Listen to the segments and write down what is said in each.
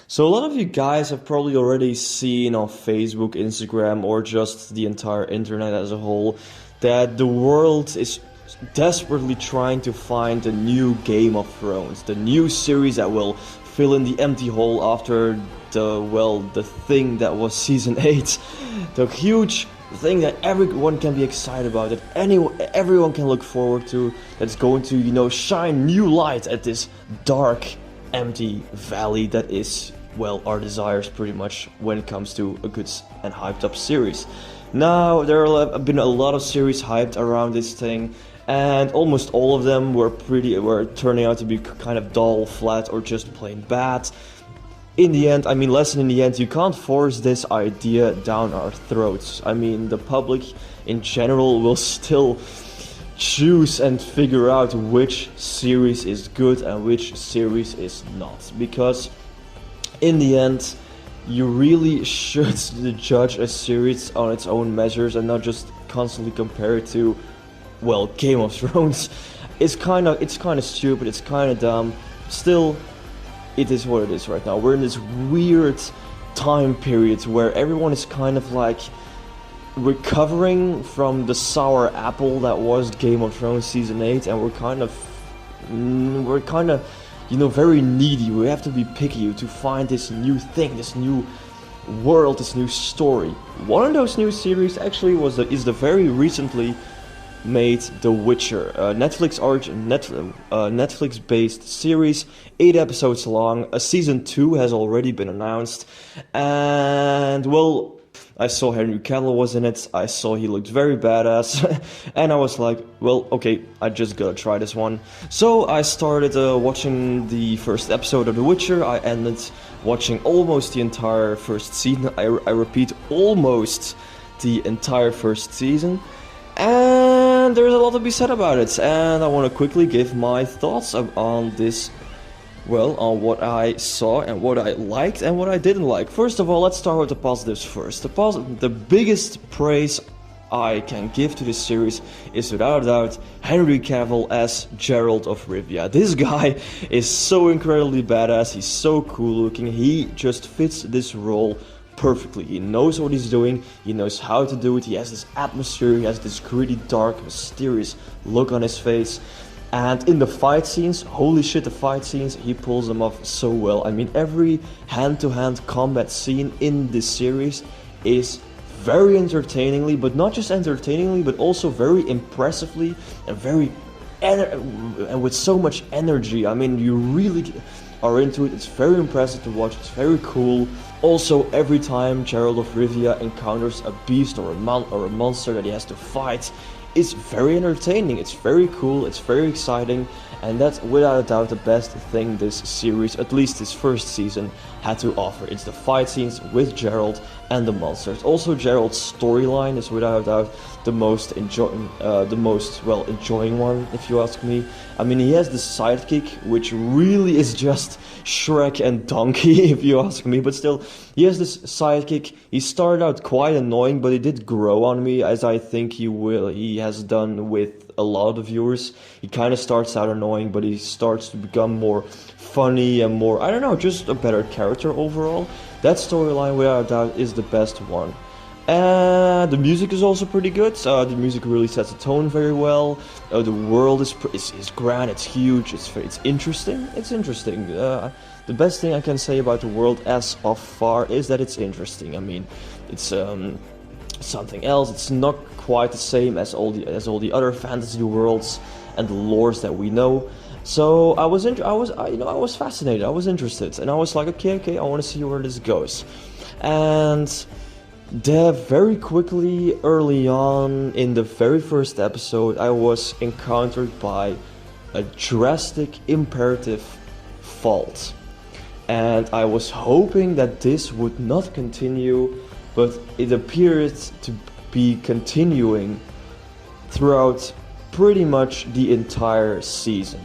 So a lot of you guys have probably already seen on Facebook, Instagram, or just the entire internet as a whole that the world is desperately trying to find a new Game of Thrones, the new series that will fill in the empty hole after the thing that was season 8, the huge thing that everyone can be excited about, that everyone can look forward to, that's going to, shine new light at this dark, empty valley that is, well, our desires pretty much when it comes to a good and hyped up series. Now, there have been a lot of series hyped around this thing, and almost all of them were turning out to be kind of dull, flat, or just plain bad. In the end, lesson in the end, you can't force this idea down our throats. The public in general will still choose and figure out which series is good and which series is not. Because in the end, you really should judge a series on its own measures and not just constantly compare it to, well, Game of Thrones. It's kind of stupid, it's kind of dumb. Still, it is what it is right now. We're in this weird time period where everyone is kind of like recovering from the sour apple that was Game of Thrones season 8, and we're kind of very needy. We have to be picky to find this new thing, this new world, this new story. One of those new series actually is the very recently made The Witcher, Netflix-based series, 8 episodes long. A season 2 has already been announced, and well, I saw Henry Cavill was in it. I saw he looked very badass, and I was like, well, okay, I just gotta try this one. So I started watching the first episode of The Witcher. I ended watching almost the entire first season. I repeat, almost the entire first season. And there's a lot to be said about it, and I want to quickly give my thoughts on this, well, on what I saw and what I liked and what I didn't like. First of all, let's start with the positives first. The biggest praise I can give to this series is without a doubt Henry Cavill as Geralt of Rivia. This guy is so incredibly badass, he's so cool looking, he just fits this role perfectly. He knows what he's doing, he knows how to do it, he has this atmosphere, he has this gritty, dark, mysterious look on his face. And in the fight scenes, holy shit, the fight scenes, he pulls them off so well. Every hand-to-hand combat scene in this series is very entertainingly, but not just entertainingly, but also very impressively and and with so much energy. You really are into it. It's very impressive to watch. It's very cool. Also, every time Geralt of Rivia encounters a beast or a monster that he has to fight, it's very entertaining, it's very cool, it's very exciting, and that's without a doubt the best thing this series, at least this first season, had to offer. It's the fight scenes with Geralt and the monsters. Also, Geralt's storyline is without a doubt the most enjoying one, if you ask me. He has this sidekick, which really is just Shrek and Donkey, if you ask me, but still, he has this sidekick. He started out quite annoying, but he did grow on me, as I think he has done with a lot of viewers. He kind of starts out annoying, but he starts to become more funny and more, I don't know, just a better character overall. That storyline, without a doubt, is the best one. And the music is also pretty good. The music really sets the tone very well. The world is grand, it's huge, it's interesting. It's interesting. The best thing I can say about the world as of far is that it's interesting. It's something else. It's not quite the same as all the other fantasy worlds and the lores that we know. So I was fascinated. I was interested, and I was like, okay, I want to see where this goes. And very quickly, early on, in the very first episode, I was encountered by a drastic imperative fault. And I was hoping that this would not continue, but it appeared to be continuing throughout pretty much the entire season.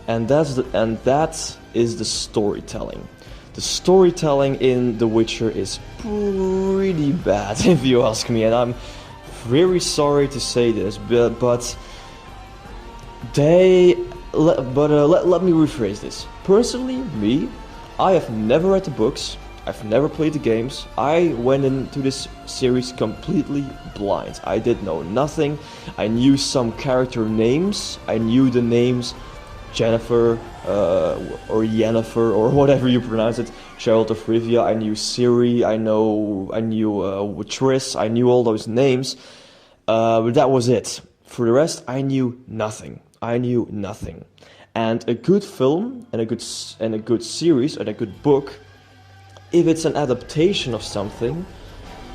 And that is the storytelling. The storytelling in The Witcher is pretty bad, if you ask me, and I'm very sorry to say this, but let me rephrase this. Personally, I have never read the books, I've never played the games. I went into this series completely blind. I did know nothing. I knew some character names. I knew the names Jennifer or Yennefer or whatever you pronounce it, Geralt of Rivia. I knew Ciri. I knew Triss. I knew all those names, but that was it. For the rest, I knew nothing. I knew nothing. And a good film and a good series and a good book, if it's an adaptation of something,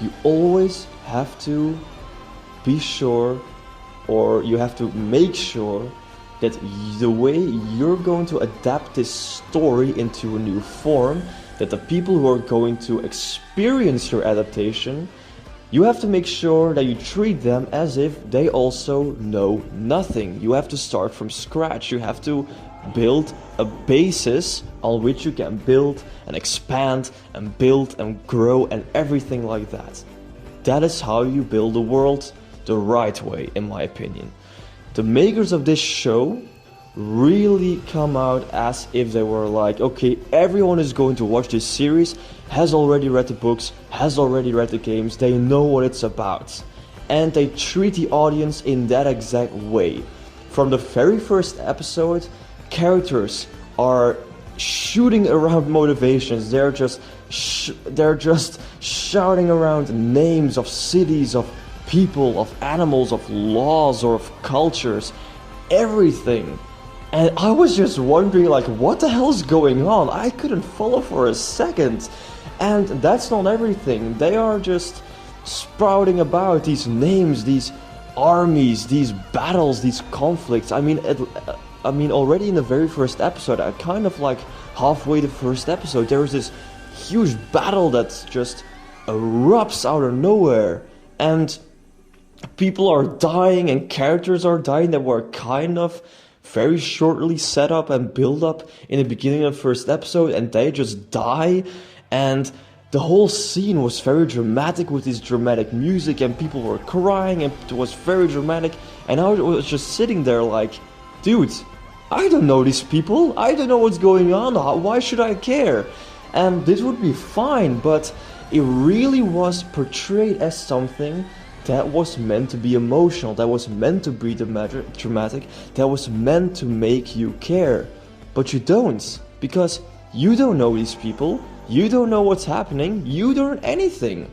you always have to be sure, or you have to make sure that the way you're going to adapt this story into a new form, that the people who are going to experience your adaptation, you have to make sure that you treat them as if they also know nothing. You have to start from scratch. You have to build a basis on which you can build and expand and build and grow and everything like that. That is how you build a world the right way, in my opinion. The makers of this show really come out as if they were like, okay, everyone is going to watch this series, has already read the books, has already read the games, they know what it's about. And they treat the audience in that exact way. From the very first episode, characters are shooting around motivations. They're just shouting around names of cities, of people, of animals, of laws, or of cultures, everything. And I was just wondering, like, what the hell is going on? I couldn't follow for a second. And that's not everything. They are just sprouting about these names, these armies, these battles, these conflicts. I mean, already in the very first episode, I kind of like halfway the first episode, there was this huge battle that just erupts out of nowhere. And people are dying and characters are dying that were kind of very shortly set up and built up in the beginning of the first episode, and they just die. And the whole scene was very dramatic with this dramatic music, and people were crying, and it was very dramatic. And I was just sitting there like, dude, I don't know these people, I don't know what's going on, why should I care? And this would be fine, but it really was portrayed as something that was meant to be emotional, that was meant to be dramatic, that was meant to make you care. But you don't, because you don't know these people, you don't know what's happening, you don't know anything.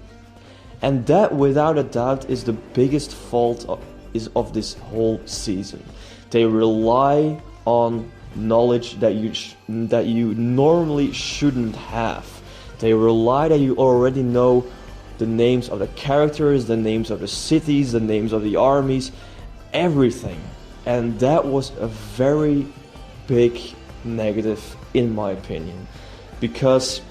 And that, without a doubt, is the biggest fault of this whole season. They rely on knowledge that you normally shouldn't have. They rely that you already know the names of the characters, the names of the cities, the names of the armies, everything. And that was a very big negative in my opinion, because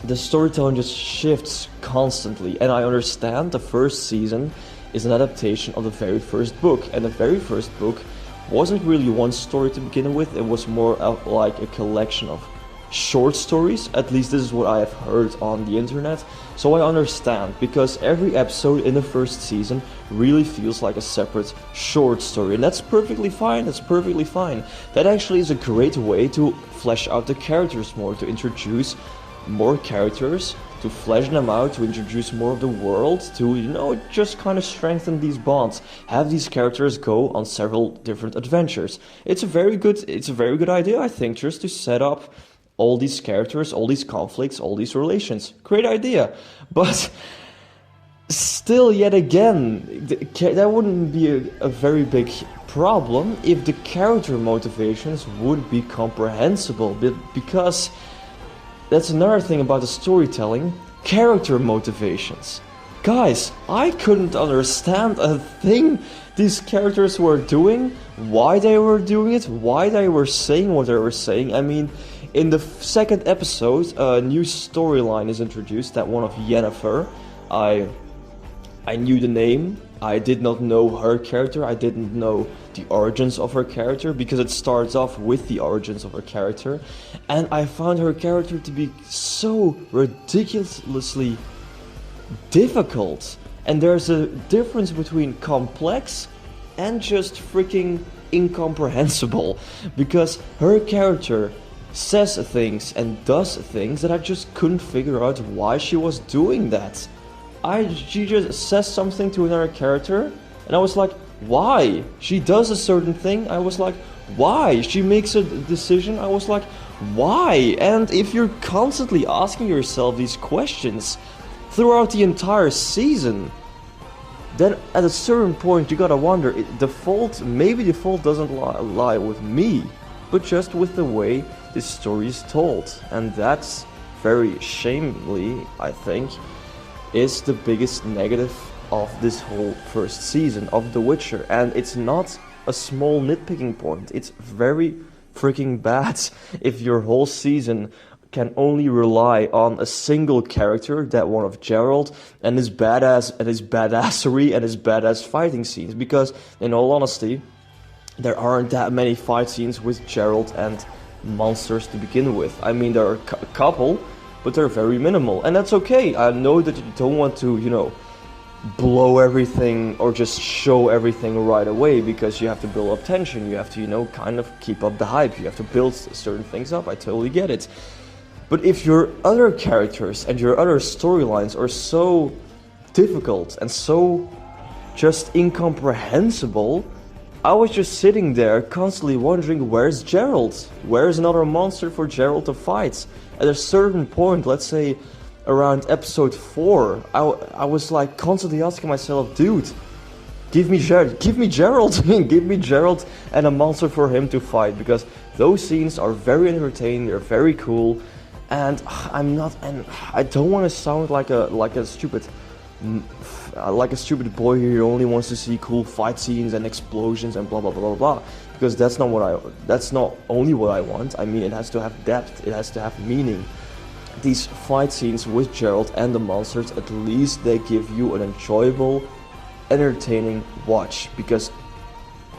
the storytelling just shifts constantly. And I understand the first season is an adaptation of the very first book, and the very first book wasn't really one story to begin with, it was more like a collection of short stories. At least this is what I have heard on the internet. So I understand, because every episode in the first season really feels like a separate short story, and that's perfectly fine, that's perfectly fine. That actually is a great way to flesh out the characters more, to introduce more characters, to flesh them out, to introduce more of the world, to, you know, just kind of strengthen these bonds, have these characters go on several different adventures. It's a very good idea, I think, just to set up all these characters, all these conflicts, all these relations. Great idea. But still, yet again, that wouldn't be a very big problem if the character motivations would be comprehensible, because that's another thing about the storytelling, character motivations. Guys, I couldn't understand a thing these characters were doing, why they were doing it, why they were saying what they were saying. I mean, in the second episode, a new storyline is introduced, that one of Yennefer. I knew the name, I did not know her character, I didn't know the origins of her character, because it starts off with the origins of her character, and I found her character to be so ridiculously difficult. And there's a difference between complex and just freaking incomprehensible, because her character says things and does things that I just couldn't figure out why she was doing that. She just says something to another character, and I was like, why? She does a certain thing, I was like, why? She makes a decision, I was like, why? And if you're constantly asking yourself these questions throughout the entire season, then at a certain point you gotta wonder, maybe the fault doesn't lie with me, but just with the way this story is told. And that's very shamefully, I think, is the biggest negative of this whole first season of The Witcher. And it's not a small nitpicking point, it's very freaking bad if your whole season can only rely on a single character, that one of Geralt, and his badassery and his badass fighting scenes. Because, in all honesty, there aren't that many fight scenes with Geralt and monsters to begin with. I mean, there are a couple, but they're very minimal, and that's okay. I know that you don't want to, blow everything or just show everything right away, because you have to build up tension, you have to, kind of keep up the hype, you have to build certain things up. I totally get it. But if your other characters and your other storylines are so difficult and so just incomprehensible, I was just sitting there constantly wondering, where's Geralt? Where's another monster for Geralt to fight? At a certain point, let's say around episode 4, I was like constantly asking myself, dude, give me Geralt, give me Geralt and a monster for him to fight, because those scenes are very entertaining, they're very cool. And I don't want to sound like a stupid boy who only wants to see cool fight scenes and explosions and blah blah blah blah blah, because that's not only what I want. I mean, it has to have depth, it has to have meaning. These fight scenes with Geralt and the monsters, at least they give you an enjoyable, entertaining watch, because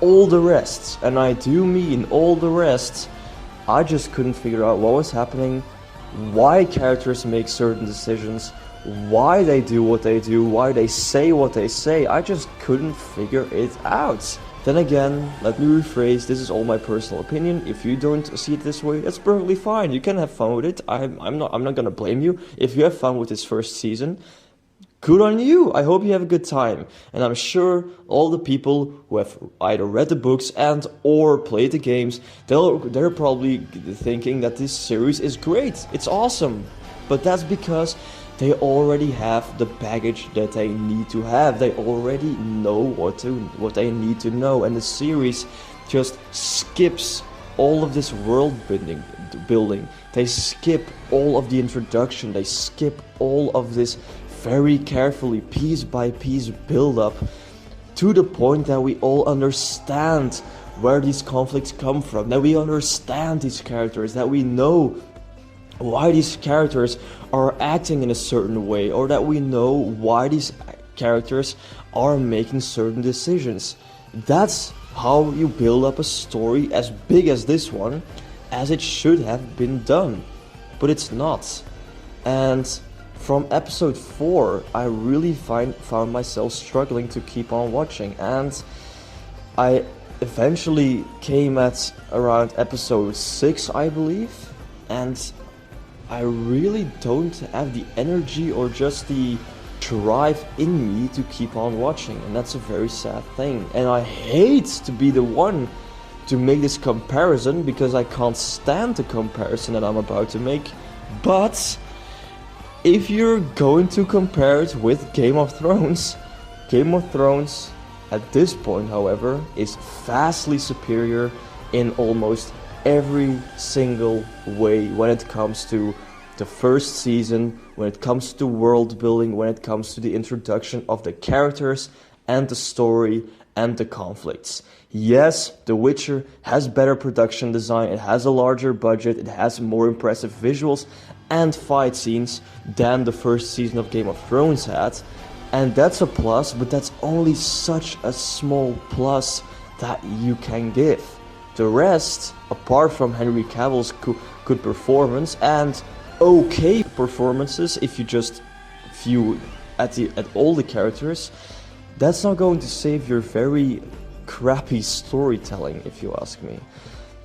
all the rest, and I do mean all the rest, I just couldn't figure out what was happening, why characters make certain decisions, why they do what they do, why they say what they say. I just couldn't figure it out. Then again, let me rephrase, this is all my personal opinion. If you don't see it this way, that's perfectly fine. You can have fun with it. I'm not gonna blame you. If you have fun with this first season, good on you. I hope you have a good time. And I'm sure all the people who have either read the books and or played the games, they're probably thinking that this series is great. It's awesome. But that's because they already have the baggage that they need to have. They already know what they need to know. And the series just skips all of this world building. They skip all of the introduction. They skip all of this very carefully, piece by piece build up, to the point that we all understand where these conflicts come from, that we understand these characters, that we know why these characters are acting in a certain way, or that we know why these characters are making certain decisions. That's how you build up a story as big as this one, as it should have been done. But it's not. And from episode 4, I really found myself struggling to keep on watching, and I eventually came at around episode 6, I believe, and I really don't have the energy or just the drive in me to keep on watching, and that's a very sad thing. And I hate to be the one to make this comparison, because I can't stand the comparison that I'm about to make, but if you're going to compare it with Game of Thrones at this point, however, is vastly superior in almost every single way when it comes to the first season, when it comes to world building, when it comes to the introduction of the characters and the story and the conflicts. Yes, The Witcher has better production design, it has a larger budget, it has more impressive visuals and fight scenes than the first season of Game of Thrones had, and that's a plus, but that's only such a small plus that you can give. The rest, apart from Henry Cavill's good performance and okay performances, if you just view at all the characters, that's not going to save your very crappy storytelling, if you ask me.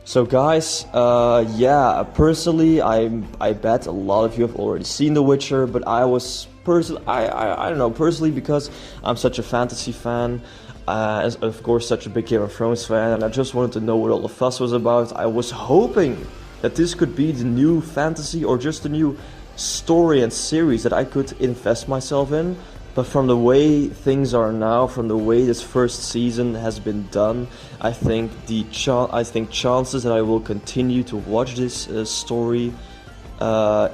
So guys, yeah, personally, I bet a lot of you have already seen The Witcher, but I was personally, I don't know, personally because I'm such a fantasy fan, as of course such a big Game of Thrones fan, and I just wanted to know what all the fuss was about. I was hoping that this could be the new fantasy or just a new story and series that I could invest myself in. But from the way things are now, from the way this first season has been done, I think chances that I will continue to watch this story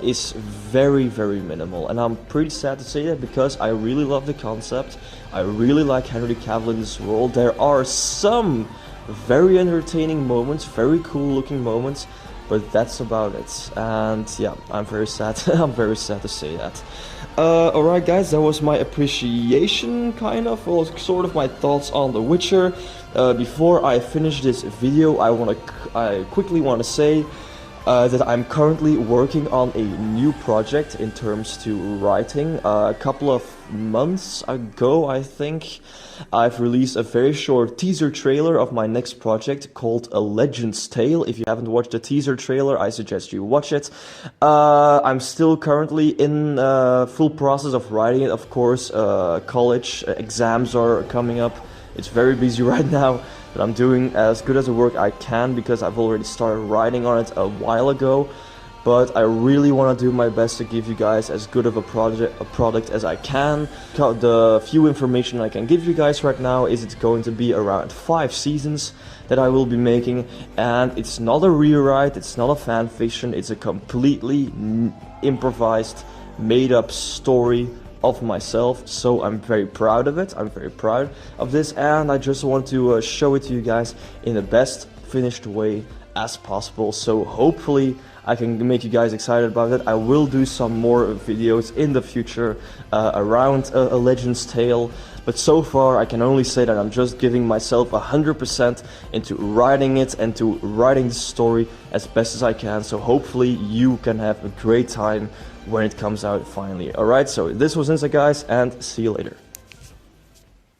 is very, very minimal. And I'm pretty sad to say that because I really love the concept. I really like Henry Cavill in this role. There are some very entertaining moments, very cool looking moments, but that's about it. And yeah, I'm very sad. I'm very sad to say that. Alright guys, that was my appreciation, kind of, well, sort of my thoughts on The Witcher. Before I finish this video, I quickly want to say that I'm currently working on a new project in terms to writing. A couple of months ago, I think, I've released a very short teaser trailer of my next project called A Legend's Tale. If you haven't watched the teaser trailer, I suggest you watch it. I'm still currently in full process of writing it, of course. College exams are coming up. It's very busy right now, but I'm doing as good as the work I can because I've already started writing on it a while ago. But I really want to do my best to give you guys as good of a product as I can. The few information I can give you guys right now is it's going to be around 5 seasons that I will be making, and it's not a rewrite, it's not a fan fiction, it's a completely improvised, made up story of myself. So I'm very proud of it. I'm very proud of this, and I just want to show it to you guys in the best finished way as possible. So hopefully I can make you guys excited about it. I will do some more videos in the future around A Legend's Tale, but so far I can only say that I'm just giving myself 100% into writing it and to writing the story as best as I can. So hopefully you can have a great time when it comes out finally. Alright, so this was Insta guys, and see you later.